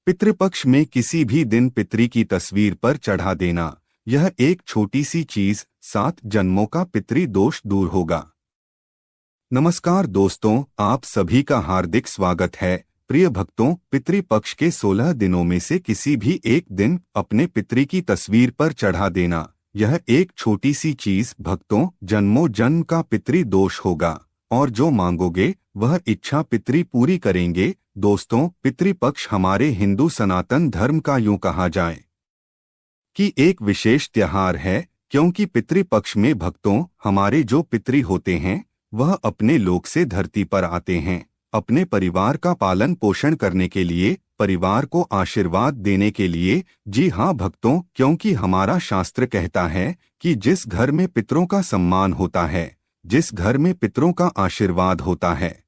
पितृपक्ष में किसी भी दिन पितरी की तस्वीर पर चढ़ा देना, यह एक छोटी सी चीज 7 जन्मों का पितरी दोष दूर होगा। नमस्कार दोस्तों, आप सभी का हार्दिक स्वागत है। प्रिय भक्तों, पितृपक्ष के 16 दिनों में से किसी भी एक दिन अपने पितरी की तस्वीर पर चढ़ा देना, यह एक छोटी सी चीज भक्तों जन्मों जन्म का पितरी दोष होगा और जो मांगोगे वह इच्छा पितरी पूरी करेंगे। दोस्तों, पितृपक्ष हमारे हिंदू सनातन धर्म का यूं कहा जाए कि एक विशेष त्योहार है, क्योंकि पितृपक्ष में भक्तों हमारे जो पितरी होते हैं वह अपने लोक से धरती पर आते हैं अपने परिवार का पालन पोषण करने के लिए, परिवार को आशीर्वाद देने के लिए। जी हाँ भक्तों, क्योंकि हमारा शास्त्र कहता है कि जिस घर में पितरों का सम्मान होता है, जिस घर में पितरों का आशीर्वाद होता है,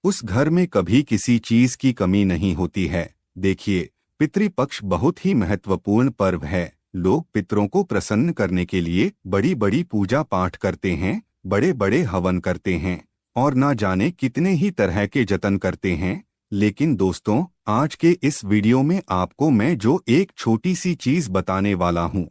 उस घर में कभी किसी चीज की कमी नहीं होती है। देखिए, पितृपक्ष बहुत ही महत्वपूर्ण पर्व है। लोग पितरों को प्रसन्न करने के लिए बड़ी बड़ी पूजा पाठ करते हैं, बड़े बड़े हवन करते हैं और ना जाने कितने ही तरह के जतन करते हैं। लेकिन दोस्तों, आज के इस वीडियो में आपको मैं जो एक छोटी सी चीज बताने वाला हूँ,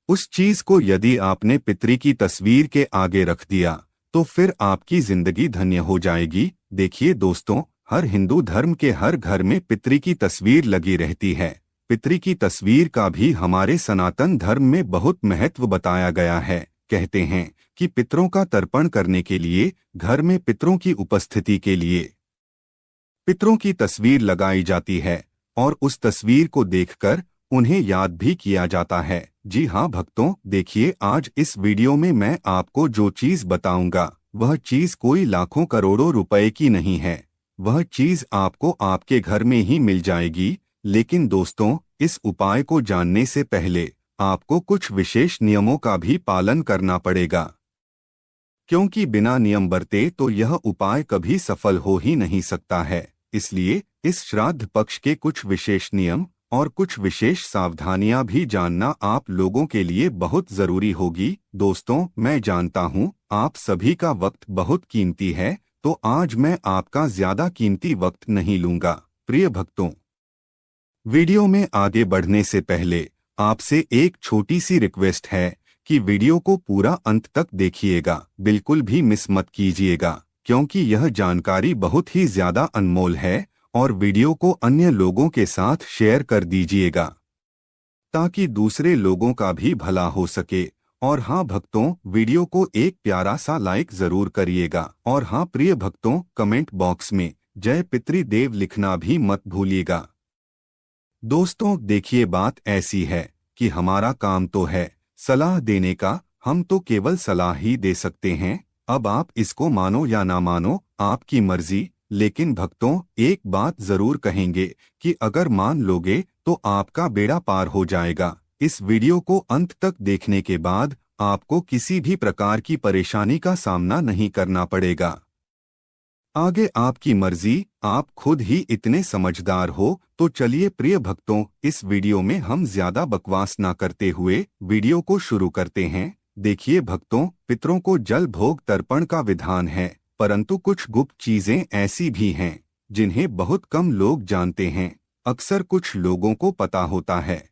उस चीज को यदि आपने पितरी की तस्वीर के आगे रख दिया तो फिर आपकी जिंदगी धन्य हो जाएगी। देखिए दोस्तों, हर हिंदू धर्म के हर घर में पितरी की तस्वीर लगी रहती है। पितरी की तस्वीर का भी हमारे सनातन धर्म में बहुत महत्व बताया गया है। कहते हैं कि पितरों का तर्पण करने के लिए, घर में पितरों की उपस्थिति के लिए पितरों की तस्वीर लगाई जाती है और उस तस्वीर को देखकर उन्हें याद भी किया जाता है। जी हाँ भक्तों, देखिए, आज इस वीडियो में मैं आपको जो चीज बताऊंगा वह चीज कोई लाखों करोड़ों रुपए की नहीं है। वह चीज आपको आपके घर में ही मिल जाएगी। लेकिन दोस्तों, इस उपाय को जानने से पहले आपको कुछ विशेष नियमों का भी पालन करना पड़ेगा, क्योंकि बिना नियम बरते तो यह उपाय कभी सफल हो ही नहीं सकता है। इसलिए इस श्राद्ध पक्ष के कुछ विशेष नियम और कुछ विशेष सावधानियां भी जानना आप लोगों के लिए बहुत जरूरी होगी। दोस्तों, मैं जानता हूं आप सभी का वक्त बहुत कीमती है, तो आज मैं आपका ज्यादा कीमती वक्त नहीं लूंगा। प्रिय भक्तों, वीडियो में आगे बढ़ने से पहले आपसे एक छोटी सी रिक्वेस्ट है कि वीडियो को पूरा अंत तक देखिएगा, बिल्कुल भी मिस मत कीजिएगा, क्योंकि यह जानकारी बहुत ही ज्यादा अनमोल है। और वीडियो को अन्य लोगों के साथ शेयर कर दीजिएगा ताकि दूसरे लोगों का भी भला हो सके। और हाँ भक्तों, वीडियो को एक प्यारा सा लाइक जरूर करिएगा। और हाँ प्रिय भक्तों, कमेंट बॉक्स में जय पितृदेव लिखना भी मत भूलिएगा। दोस्तों देखिए, बात ऐसी है कि हमारा काम तो है सलाह देने का, हम तो केवल सलाह ही दे सकते हैं। अब आप इसको मानो या ना मानो, आपकी मर्जी। लेकिन भक्तों, एक बात जरूर कहेंगे कि अगर मान लोगे तो आपका बेड़ा पार हो जाएगा। इस वीडियो को अंत तक देखने के बाद आपको किसी भी प्रकार की परेशानी का सामना नहीं करना पड़ेगा। आगे आपकी मर्जी, आप खुद ही इतने समझदार हो। तो चलिए प्रिय भक्तों, इस वीडियो में हम ज्यादा बकवास ना करते हुए वीडियो को शुरू करते हैं। देखिए भक्तों, पितरों को जल भोग तर्पण का विधान है, परंतु कुछ गुप्त चीजें ऐसी भी हैं जिन्हें बहुत कम लोग जानते हैं। अक्सर कुछ लोगों को पता होता है,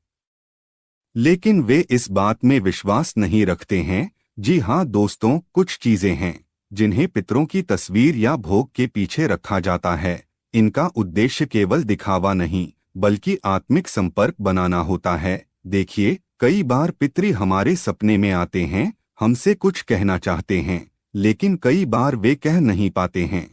लेकिन वे इस बात में विश्वास नहीं रखते हैं। जी हाँ दोस्तों, कुछ चीजें हैं जिन्हें पितरों की तस्वीर या भोग के पीछे रखा जाता है। इनका उद्देश्य केवल दिखावा नहीं, बल्कि आत्मिक संपर्क बनाना होता है। देखिए, कई बार पितरी हमारे सपने में आते हैं, हमसे कुछ कहना चाहते हैं, लेकिन कई बार वे कह नहीं पाते हैं।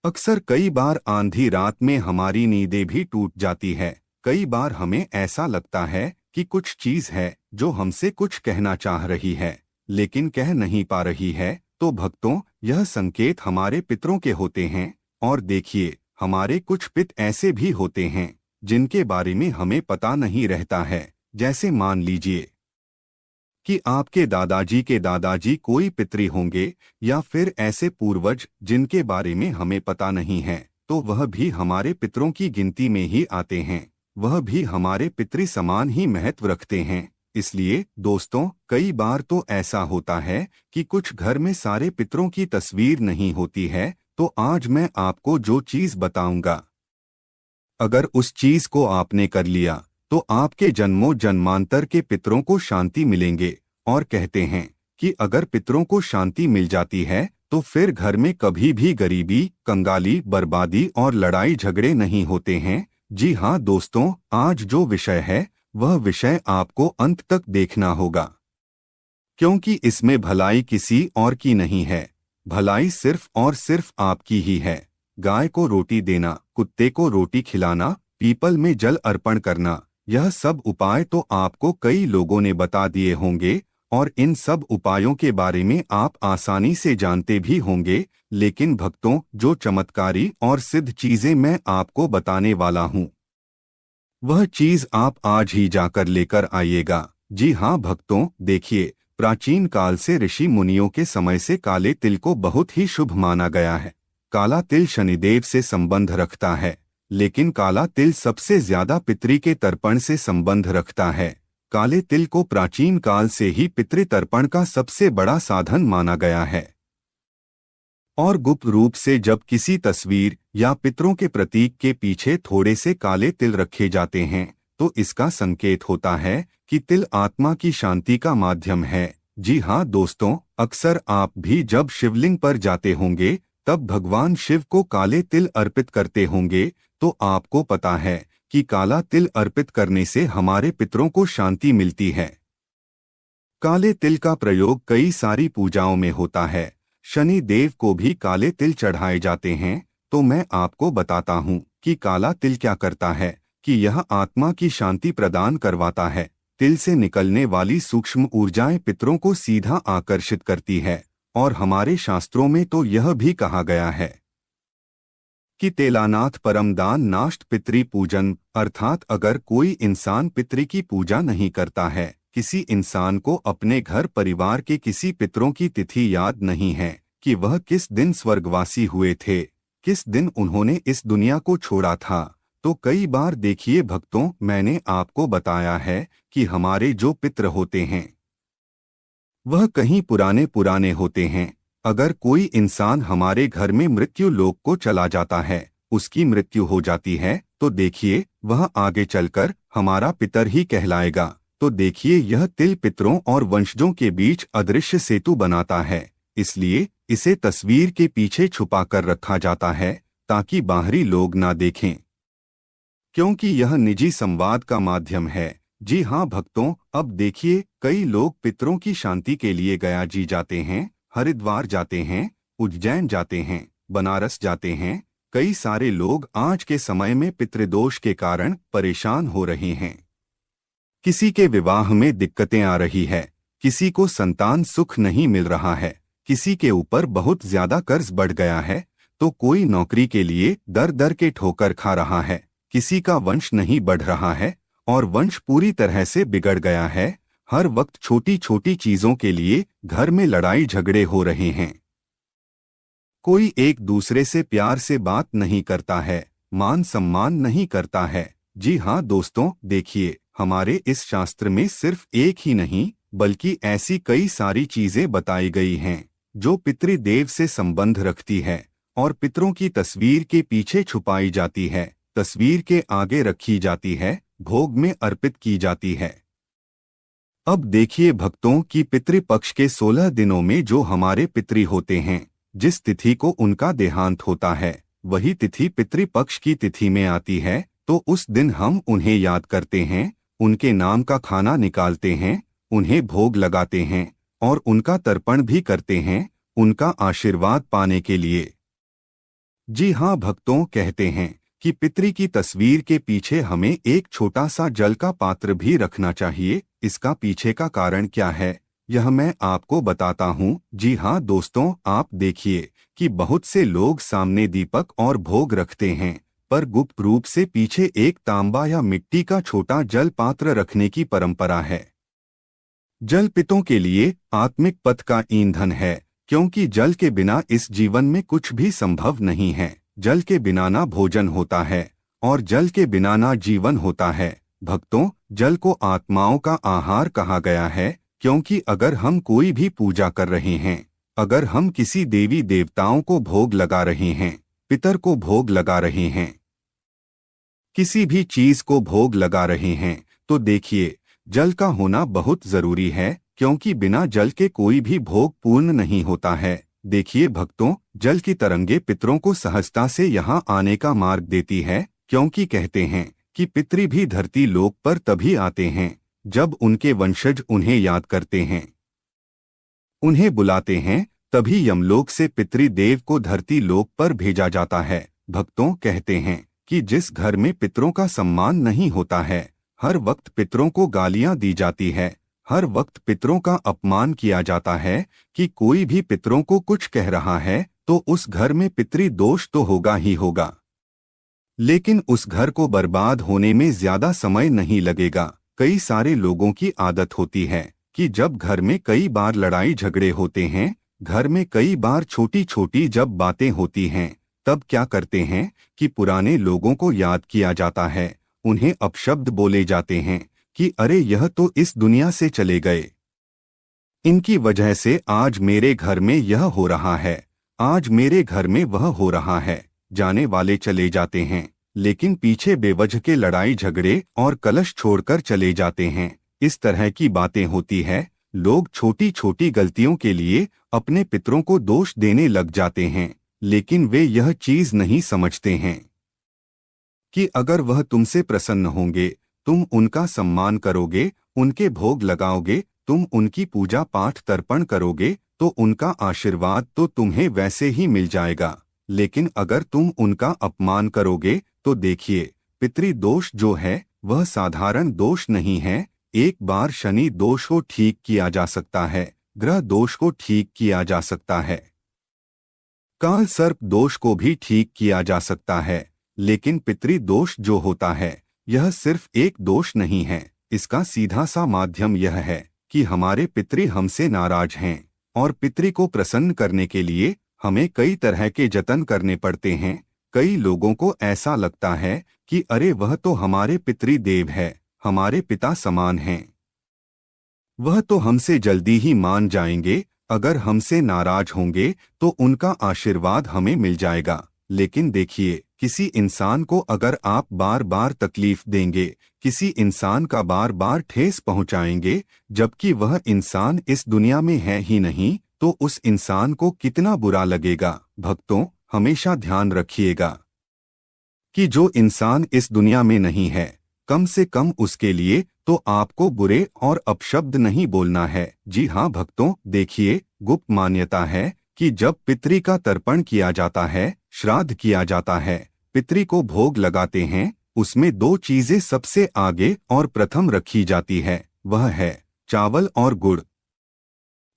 अक्सर कई बार आंधी रात में हमारी नींदें भी टूट जाती है। कई बार हमें ऐसा लगता है कि कुछ चीज है जो हमसे कुछ कहना चाह रही है, लेकिन कह नहीं पा रही है। तो भक्तों, यह संकेत हमारे पितरों के होते हैं। और देखिए, हमारे कुछ पित ऐसे भी होते हैं जिनके बारे में हमें पता नहीं रहता है। जैसे मान लीजिए कि आपके दादाजी के दादाजी कोई पितरी होंगे, या फिर ऐसे पूर्वज जिनके बारे में हमें पता नहीं है, तो वह भी हमारे पितरों की गिनती में ही आते हैं। वह भी हमारे पितरी समान ही महत्व रखते हैं। इसलिए दोस्तों, कई बार तो ऐसा होता है कि कुछ घर में सारे पितरों की तस्वीर नहीं होती है। तो आज मैं आपको जो चीज बताऊंगा अगर उस चीज को आपने कर लिया तो आपके जन्मों जन्मांतर के पितरों को शांति मिलेंगे। और कहते हैं कि अगर पितरों को शांति मिल जाती है तो फिर घर में कभी भी गरीबी, कंगाली, बर्बादी और लड़ाई झगड़े नहीं होते हैं। जी हाँ दोस्तों, आज जो विषय है वह विषय आपको अंत तक देखना होगा, क्योंकि इसमें भलाई किसी और की नहीं है, भलाई सिर्फ और सिर्फ आपकी ही है। गाय को रोटी देना, कुत्ते को रोटी खिलाना, पीपल में जल अर्पण करना, यह सब उपाय तो आपको कई लोगों ने बता दिए होंगे और इन सब उपायों के बारे में आप आसानी से जानते भी होंगे। लेकिन भक्तों, जो चमत्कारी और सिद्ध चीजें मैं आपको बताने वाला हूँ वह चीज आप आज ही जाकर लेकर आइएगा। जी हाँ भक्तों, देखिए, प्राचीन काल से ऋषि मुनियों के समय से काले तिल को बहुत ही शुभ माना गया है। काला तिल शनिदेव से संबंध रखता है, लेकिन काला तिल सबसे ज्यादा पितरी के तर्पण से संबंध रखता है। काले तिल को प्राचीन काल से ही पितृ तर्पण का सबसे बड़ा साधन माना गया है। और गुप्त रूप से जब किसी तस्वीर या पितरों के प्रतीक के पीछे थोड़े से काले तिल रखे जाते हैं तो इसका संकेत होता है कि तिल आत्मा की शांति का माध्यम है। जी हाँ दोस्तों, अक्सर आप भी जब शिवलिंग पर जाते होंगे तब भगवान शिव को काले तिल अर्पित करते होंगे, तो आपको पता है कि काला तिल अर्पित करने से हमारे पितरों को शांति मिलती है। काले तिल का प्रयोग कई सारी पूजाओं में होता है। शनि देव को भी काले तिल चढ़ाए जाते हैं। तो मैं आपको बताता हूँ कि काला तिल क्या करता है, कि यह आत्मा की शांति प्रदान करवाता है। तिल से निकलने वाली सूक्ष्म ऊर्जाएं पितरों को सीधा आकर्षित करती है और हमारे शास्त्रों में तो यह भी कहा गया है कि तेलानाथ परम दान नाष्ट पितरी पूजन, अर्थात अगर कोई इंसान पितरी की पूजा नहीं करता है, किसी इंसान को अपने घर परिवार के किसी पितरों की तिथि याद नहीं है कि वह किस दिन स्वर्गवासी हुए थे, किस दिन उन्होंने इस दुनिया को छोड़ा था, तो कई बार देखिए भक्तों, मैंने आपको बताया है कि हमारे जो पितर होते हैं वह कहीं पुराने पुराने होते हैं। अगर कोई इंसान हमारे घर में मृत्यु लोक को चला जाता है, उसकी मृत्यु हो जाती है, तो देखिए वह आगे चलकर हमारा पितर ही कहलाएगा। तो देखिए, यह तिल पितरों और वंशजों के बीच अदृश्य सेतु बनाता है। इसलिए इसे तस्वीर के पीछे छुपा कर रखा जाता है ताकि बाहरी लोग ना देखें, क्योंकि यह निजी संवाद का माध्यम है। जी हाँ भक्तों, अब देखिए, कई लोग पितरों की शांति के लिए गया जी जाते हैं, हरिद्वार जाते हैं, उज्जैन जाते हैं, बनारस जाते हैं। कई सारे लोग आज के समय में पितृदोष के कारण परेशान हो रहे हैं। किसी के विवाह में दिक्कतें आ रही है, किसी को संतान सुख नहीं मिल रहा है, किसी के ऊपर बहुत ज्यादा कर्ज बढ़ गया है, तो कोई नौकरी के लिए दर दर के ठोकर खा रहा है, किसी का वंश नहीं बढ़ रहा है और वंश पूरी तरह से बिगड़ गया है। हर वक्त छोटी छोटी चीजों के लिए घर में लड़ाई झगड़े हो रहे हैं। कोई एक दूसरे से प्यार से बात नहीं करता है, मान सम्मान नहीं करता है। जी हाँ दोस्तों, देखिए, हमारे इस शास्त्र में सिर्फ एक ही नहीं बल्कि ऐसी कई सारी चीजें बताई गई हैं जो पितृदेव से संबंध रखती है और पितरों की तस्वीर के पीछे छुपाई जाती है, तस्वीर के आगे रखी जाती है, भोग में अर्पित की जाती है। अब देखिए भक्तों कि पितृपक्ष के 16 दिनों में जो हमारे पितृ होते हैं, जिस तिथि को उनका देहांत होता है वही तिथि पितृपक्ष की तिथि में आती है। तो उस दिन हम उन्हें याद करते हैं, उनके नाम का खाना निकालते हैं, उन्हें भोग लगाते हैं और उनका तर्पण भी करते हैं, उनका आशीर्वाद पाने के लिए। जी हाँ भक्तों, कहते हैं कि पितृ की तस्वीर के पीछे हमें एक छोटा सा जल का पात्र भी रखना चाहिए। इसका पीछे का कारण क्या है, यह मैं आपको बताता हूँ। जी हाँ दोस्तों, आप देखिए कि बहुत से लोग सामने दीपक और भोग रखते हैं, पर गुप्त रूप से पीछे एक तांबा या मिट्टी का छोटा जल पात्र रखने की परंपरा है। जल पितरों के लिए आत्मिक पथ का ईंधन है, क्योंकि जल के बिना इस जीवन में कुछ भी संभव नहीं है। जल के बिना ना भोजन होता है और जल के बिना ना जीवन होता है। भक्तों, जल को आत्माओं का आहार कहा गया है, क्योंकि अगर हम कोई भी पूजा कर रहे हैं, अगर हम किसी देवी देवताओं को भोग लगा रहे हैं, पितर को भोग लगा रहे हैं, किसी भी चीज को भोग लगा रहे हैं तो देखिए, जल का होना बहुत जरूरी है, क्योंकि बिना जल के कोई भी भोग पूर्ण नहीं होता है। देखिए भक्तों, जल की तरंगे पितरों को सहजता से यहाँ आने का मार्ग देती है, क्योंकि कहते हैं कि पितृ भी धरती लोक पर तभी आते हैं जब उनके वंशज उन्हें याद करते हैं, उन्हें बुलाते हैं, तभी यमलोक से पितृदेव को धरती लोक पर भेजा जाता है। भक्तों, कहते हैं कि जिस घर में पितरों का सम्मान नहीं होता है, हर वक्त पितरों को गालियां दी जाती है, हर वक्त पितरों का अपमान किया जाता है, कि कोई भी पितरों को कुछ कह रहा है तो उस घर में पितृदोष तो होगा ही होगा। लेकिन उस घर को बर्बाद होने में ज्यादा समय नहीं लगेगा। कई सारे लोगों की आदत होती है कि जब घर में कई बार लड़ाई झगड़े होते हैं, घर में कई बार छोटी छोटी जब बातें होती हैं, तब क्या करते हैं कि पुराने लोगों को याद किया जाता है, उन्हें अपशब्द बोले जाते हैं कि अरे यह तो इस दुनिया से चले गए, इनकी वजह से आज मेरे घर में यह हो रहा है, आज मेरे घर में वह हो रहा है। जाने वाले चले जाते हैं, लेकिन पीछे बेवजह के लड़ाई झगड़े और कलश छोड़कर चले जाते हैं। इस तरह की बातें होती है। लोग छोटी छोटी गलतियों के लिए अपने पितरों को दोष देने लग जाते हैं, लेकिन वे यह चीज नहीं समझते हैं कि अगर वह तुमसे प्रसन्न होंगे, तुम उनका सम्मान करोगे, उनके भोग लगाओगे, तुम उनकी पूजा पाठ तर्पण करोगे, तो उनका आशीर्वाद तो तुम्हें वैसे ही मिल जाएगा। लेकिन अगर तुम उनका अपमान करोगे तो देखिए, पितृदोष जो है वह साधारण दोष नहीं है। एक बार शनि दोष को ठीक किया जा सकता है, ग्रह दोष को ठीक किया जा सकता है, काल सर्प दोष को भी ठीक किया जा सकता है, लेकिन पितृदोष जो होता है यह सिर्फ एक दोष नहीं है। इसका सीधा सा माध्यम यह है कि हमारे पितृ हमसे नाराज हैं, और पितृ को प्रसन्न करने के लिए हमें कई तरह के जतन करने पड़ते हैं। कई लोगों को ऐसा लगता है कि अरे वह तो हमारे पितृदेव है, हमारे पिता समान हैं, वह तो हमसे जल्दी ही मान जाएंगे, अगर हमसे नाराज होंगे तो उनका आशीर्वाद हमें मिल जाएगा। लेकिन देखिए, किसी इंसान को अगर आप बार बार तकलीफ देंगे, किसी इंसान का बार बार ठेस पहुंचाएंगे, जबकि वह इंसान इस दुनिया में है ही नहीं, तो उस इंसान को कितना बुरा लगेगा। भक्तों, हमेशा ध्यान रखिएगा कि जो इंसान इस दुनिया में नहीं है, कम से कम उसके लिए तो आपको बुरे और अपशब्द नहीं बोलना है। जी हाँ भक्तों, देखिए, गुप्त मान्यता है कि जब पितृ का तर्पण किया जाता है, श्राद्ध किया जाता है, पितृ को भोग लगाते हैं, उसमें दो चीजें सबसे आगे और प्रथम रखी जाती है, वह है चावल और गुड़।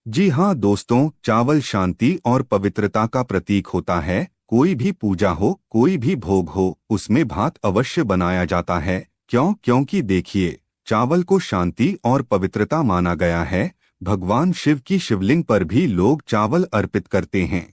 जी हाँ दोस्तों, चावल शांति और पवित्रता का प्रतीक होता है। कोई भी पूजा हो, कोई भी भोग हो, उसमें भात अवश्य बनाया जाता है। क्योंकि देखिए, चावल को शांति और पवित्रता माना गया है। भगवान शिव की शिवलिंग पर भी लोग चावल अर्पित करते हैं।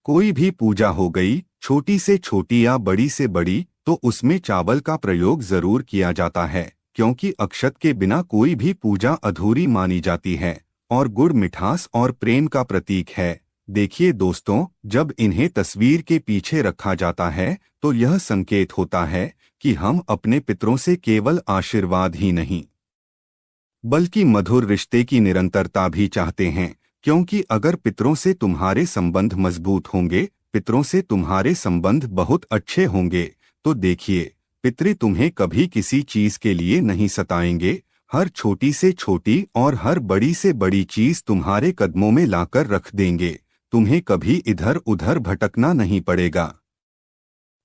कोई भी पूजा हो गई, छोटी से छोटी या बड़ी से बड़ी, तो उसमें चावल का प्रयोग जरूर किया जाता है, क्योंकि अक्षत के बिना कोई भी पूजा अधूरी मानी जाती है। और गुड़ मिठास और प्रेम का प्रतीक है। देखिए दोस्तों, जब इन्हें तस्वीर के पीछे रखा जाता है तो यह संकेत होता है कि हम अपने पितरों से केवल आशीर्वाद ही नहीं, बल्कि मधुर रिश्ते की निरंतरता भी चाहते हैं। क्योंकि अगर पितरों से तुम्हारे संबंध मजबूत होंगे, पितरों से तुम्हारे संबंध बहुत अच्छे होंगे, तो देखिए, पितृ तुम्हें कभी किसी चीज के लिए नहीं सताएंगे। हर छोटी से छोटी और हर बड़ी से बड़ी चीज तुम्हारे कदमों में लाकर रख देंगे। तुम्हें कभी इधर उधर भटकना नहीं पड़ेगा,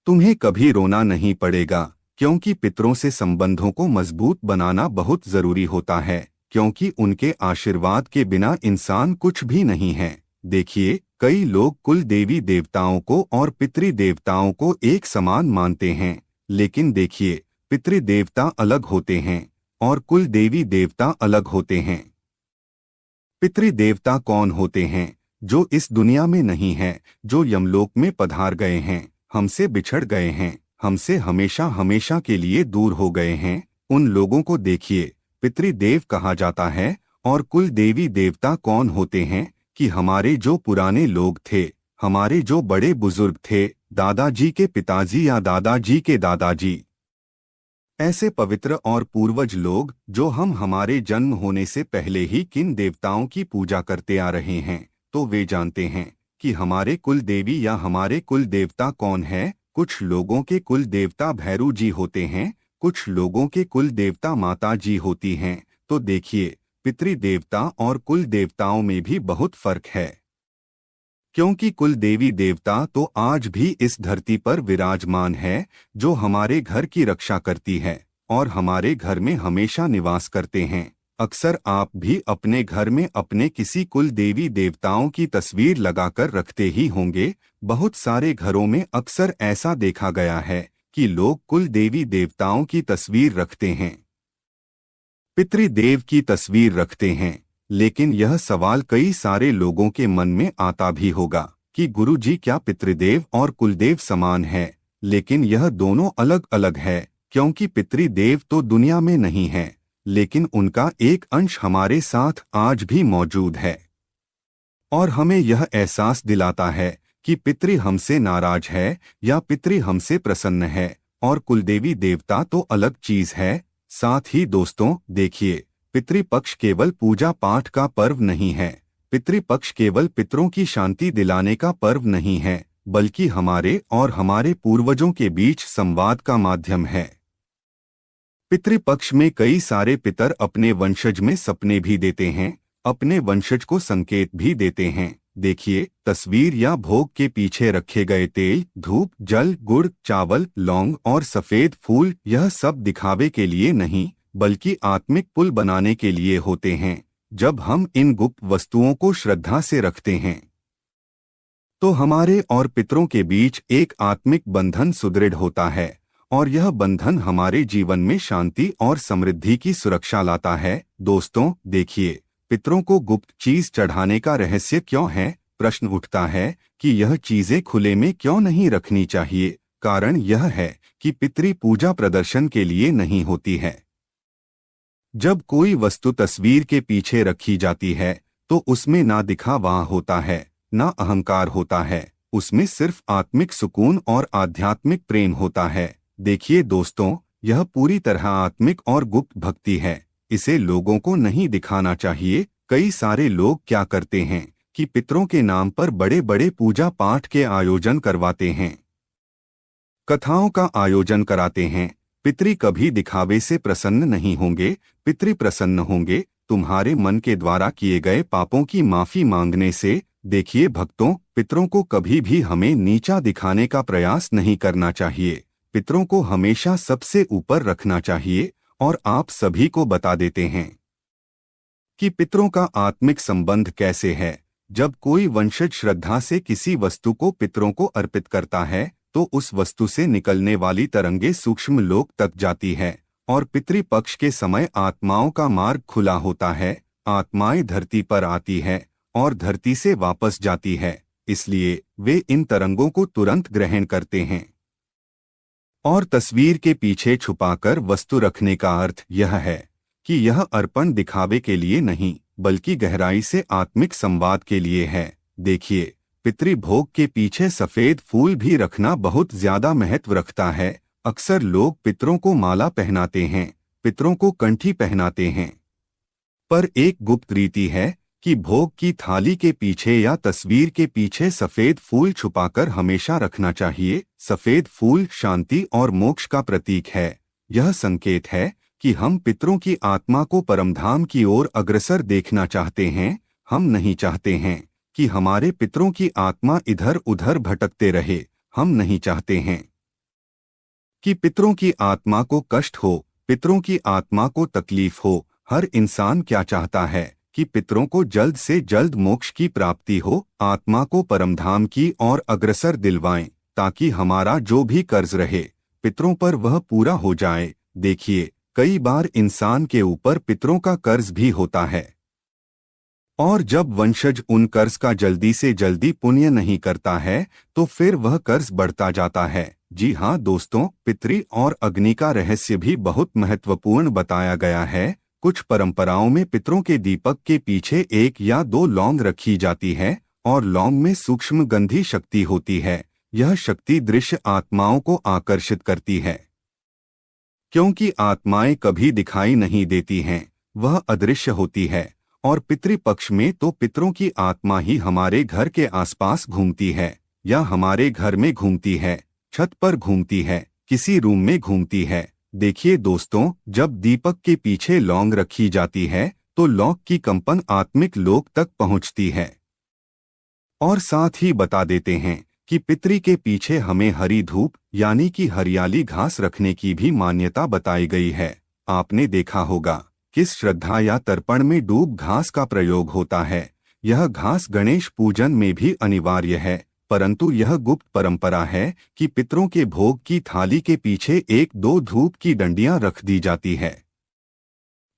तुम्हें कभी रोना नहीं पड़ेगा, क्योंकि पितरों से संबंधों को मजबूत बनाना बहुत जरूरी होता है, क्योंकि उनके आशीर्वाद के बिना इंसान कुछ भी नहीं है। देखिए, कई लोग कुल देवी देवताओं को और पितृ देवताओं को एक समान मानते हैं, लेकिन देखिए, पितृ देवता अलग होते हैं और कुल देवी देवता अलग होते हैं। पितृ देवता कौन होते हैं? जो इस दुनिया में नहीं है, जो यमलोक में पधार गए हैं, हमसे बिछड़ गए हैं, हमसे हमेशा हमेशा के लिए दूर हो गए हैं, उन लोगों को देखिए, पितृदेव कहा जाता है। और कुल देवी देवता कौन होते हैं? कि हमारे जो पुराने लोग थे, हमारे जो बड़े बुजुर्ग थे, दादाजी के पिताजी या दादाजी के दादाजी, ऐसे पवित्र और पूर्वज लोग जो हम हमारे जन्म होने से पहले ही किन देवताओं की पूजा करते आ रहे हैं, तो वे जानते हैं कि हमारे कुल देवी या हमारे कुल देवता कौन है। कुछ लोगों के कुल देवता भैरू जी होते हैं, कुछ लोगों के कुल देवता माता जी होती हैं। तो देखिए, पितृदेवता और कुल देवताओं में भी बहुत फर्क है, क्योंकि कुल देवी देवता तो आज भी इस धरती पर विराजमान है, जो हमारे घर की रक्षा करती है और हमारे घर में हमेशा निवास करते हैं। अक्सर आप भी अपने घर में अपने किसी कुल देवी देवताओं की तस्वीर लगाकर रखते ही होंगे। बहुत सारे घरों में अक्सर ऐसा देखा गया है कि लोग कुल देवी देवताओं की तस्वीर रखते हैं, पितृदेव की तस्वीर रखते हैं। लेकिन यह सवाल कई सारे लोगों के मन में आता भी होगा कि गुरुजी, क्या पितृदेव और कुलदेव समान है? लेकिन यह दोनों अलग अलग है, क्योंकि पितृदेव तो दुनिया में नहीं है, लेकिन उनका एक अंश हमारे साथ आज भी मौजूद है और हमें यह एहसास दिलाता है कि पितृ हमसे नाराज है या पितृ हमसे प्रसन्न है, और कुलदेवी देवता तो अलग चीज है। साथ ही दोस्तों देखिए, पितृपक्ष केवल पूजा पाठ का पर्व नहीं है, पितृपक्ष केवल पितरों की शांति दिलाने का पर्व नहीं है, बल्कि हमारे और हमारे पूर्वजों के बीच संवाद का माध्यम है। पितृपक्ष में कई सारे पितर अपने वंशज में सपने भी देते हैं, अपने वंशज को संकेत भी देते हैं। देखिए, तस्वीर या भोग के पीछे रखे गए तेल, धूप, जल, गुड़, चावल, लौंग और सफेद फूल, यह सब दिखावे के लिए नहीं, बल्कि आत्मिक पुल बनाने के लिए होते हैं। जब हम इन गुप्त वस्तुओं को श्रद्धा से रखते हैं, तो हमारे और पितरों के बीच एक आत्मिक बंधन सुदृढ़ होता है, और यह बंधन हमारे जीवन में शांति और समृद्धि की सुरक्षा लाता है। दोस्तों देखिए, पितरों को गुप्त चीज चढ़ाने का रहस्य क्यों है? प्रश्न उठता है कि यह चीजें खुले में क्यों नहीं रखनी चाहिए। कारण यह है कि पितृ पूजा प्रदर्शन के लिए नहीं होती है। जब कोई वस्तु तस्वीर के पीछे रखी जाती है, तो उसमें ना दिखावा होता है, ना अहंकार होता है, उसमें सिर्फ आत्मिक सुकून और आध्यात्मिक प्रेम होता है। देखिए दोस्तों, यह पूरी तरह आत्मिक और गुप्त भक्ति है, इसे लोगों को नहीं दिखाना चाहिए। कई सारे लोग क्या करते हैं कि पितरों के नाम पर बड़े बड़े पूजा पाठ के आयोजन करवाते हैं, कथाओं का आयोजन कराते हैं। पितृ कभी दिखावे से प्रसन्न नहीं होंगे, पितृ प्रसन्न होंगे तुम्हारे मन के द्वारा किए गए पापों की माफी मांगने से। देखिए भक्तों, पितरों को कभी भी हमें नीचा दिखाने का प्रयास नहीं करना चाहिए, पितरों को हमेशा सबसे ऊपर रखना चाहिए। और आप सभी को बता देते हैं कि पितरों का आत्मिक संबंध कैसे है। जब कोई वंशज श्रद्धा से किसी वस्तु को पितरों को अर्पित करता है, तो उस वस्तु से निकलने वाली तरंगे सूक्ष्म लोक तक जाती है, और पितृपक्ष के समय आत्माओं का मार्ग खुला होता है। आत्माएं धरती पर आती है और धरती से वापस जाती है, इसलिए वे इन तरंगों को तुरंत ग्रहण करते हैं। और तस्वीर के पीछे छुपाकर वस्तु रखने का अर्थ यह है कि यह अर्पण दिखावे के लिए नहीं, बल्कि गहराई से आत्मिक संवाद के लिए है। देखिए, पितृभोग के पीछे सफेद फूल भी रखना बहुत ज्यादा महत्व रखता है। अक्सर लोग पितरों को माला पहनाते हैं, पितरों को कंठी पहनाते हैं, पर एक गुप्त रीति है कि भोग की थाली के पीछे या तस्वीर के पीछे सफेद फूल छुपाकर हमेशा रखना चाहिए। सफेद फूल शांति और मोक्ष का प्रतीक है। यह संकेत है कि हम पितरों की आत्मा को परमधाम की ओर अग्रसर देखना चाहते हैं। हम नहीं चाहते हैं कि हमारे पितरों की आत्मा इधर उधर भटकते रहे। हम नहीं चाहते हैं कि पितरों की आत्मा को कष्ट हो, पितरों की आत्मा को तकलीफ हो। हर इंसान क्या चाहता है कि पितरों को जल्द से जल्द मोक्ष की प्राप्ति हो, आत्मा को परमधाम की ओर अग्रसर दिलवाएं, ताकि हमारा जो भी कर्ज रहे पितरों पर वह पूरा हो जाए। देखिए, कई बार इंसान के ऊपर पितरों का कर्ज भी होता है, और जब वंशज उन कर्ज का जल्दी से जल्दी पुण्य नहीं करता है, तो फिर वह कर्ज बढ़ता जाता है। जी हाँ दोस्तों, पितृ और अग्नि का रहस्य भी बहुत महत्वपूर्ण बताया गया है। कुछ परंपराओं में पितरों के दीपक के पीछे 1 या 2 लौंग रखी जाती है, और लौंग में सूक्ष्म गंधी शक्ति होती है। यह शक्ति दृश्य आत्माओं को आकर्षित करती है, क्योंकि आत्माएं कभी दिखाई नहीं देती हैं, वह अदृश्य होती है। और पितृपक्ष में तो पितरों की आत्मा ही हमारे घर के आसपास घूमती है, या हमारे घर में घूमती है, छत पर घूमती है, किसी रूम में घूमती है। देखिए दोस्तों, जब दीपक के पीछे लौंग रखी जाती है तो लौंग की कंपन आत्मिक लोक तक पहुंचती है। और साथ ही बता देते हैं कि पितरी के पीछे हमें हरी धूप यानी कि हरियाली घास रखने की भी मान्यता बताई गई है। आपने देखा होगा किस श्रद्धा या तर्पण में डूब घास का प्रयोग होता है। यह घास गणेश पूजन में भी अनिवार्य है, परंतु यह गुप्त परंपरा है कि पितरों के भोग की थाली के पीछे 1-2 धूप की डंडियां रख दी जाती है।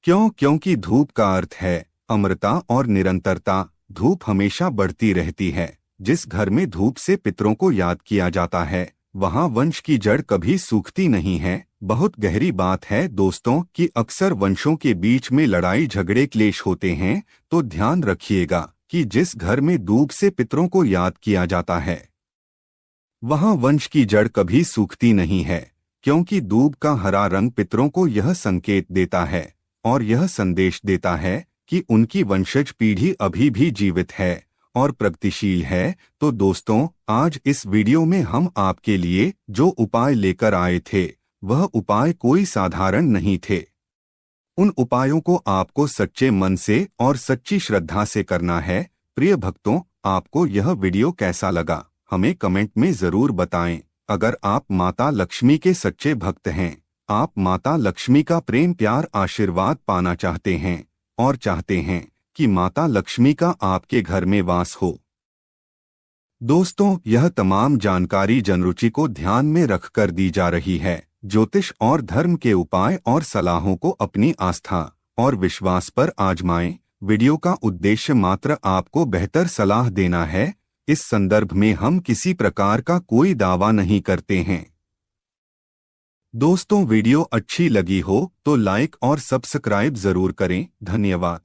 क्योंकि धूप का अर्थ है अमरता और निरंतरता। धूप हमेशा बढ़ती रहती है। जिस घर में धूप से पितरों को याद किया जाता है, वहां वंश की जड़ कभी सूखती नहीं है। बहुत गहरी बात है दोस्तों कि अक्सर वंशों के बीच में लड़ाई झगड़े क्लेश होते हैं, तो ध्यान रखिएगा कि जिस घर में दूब से पितरों को याद किया जाता है, वहां वंश की जड़ कभी सूखती नहीं है। क्योंकि दूब का हरा रंग पितरों को यह संकेत देता है और यह संदेश देता है कि उनकी वंशज पीढ़ी अभी भी जीवित है और प्रगतिशील है। तो दोस्तों, आज इस वीडियो में हम आपके लिए जो उपाय लेकर आए थे, वह उपाय कोई साधारण नहीं थे। उन उपायों को आपको सच्चे मन से और सच्ची श्रद्धा से करना है। प्रिय भक्तों, आपको यह वीडियो कैसा लगा, हमें कमेंट में जरूर बताएं। अगर आप माता लक्ष्मी के सच्चे भक्त हैं, आप माता लक्ष्मी का प्रेम प्यार आशीर्वाद पाना चाहते हैं और चाहते हैं कि माता लक्ष्मी का आपके घर में वास हो। दोस्तों, यह तमाम जानकारी जनरुचि को ध्यान में रखकर दी जा रही है। ज्योतिष और धर्म के उपाय और सलाहों को अपनी आस्था और विश्वास पर आजमाएं। वीडियो का उद्देश्य मात्र आपको बेहतर सलाह देना है। इस संदर्भ में हम किसी प्रकार का कोई दावा नहीं करते हैं। दोस्तों, वीडियो अच्छी लगी हो तो लाइक और सब्सक्राइब जरूर करें। धन्यवाद।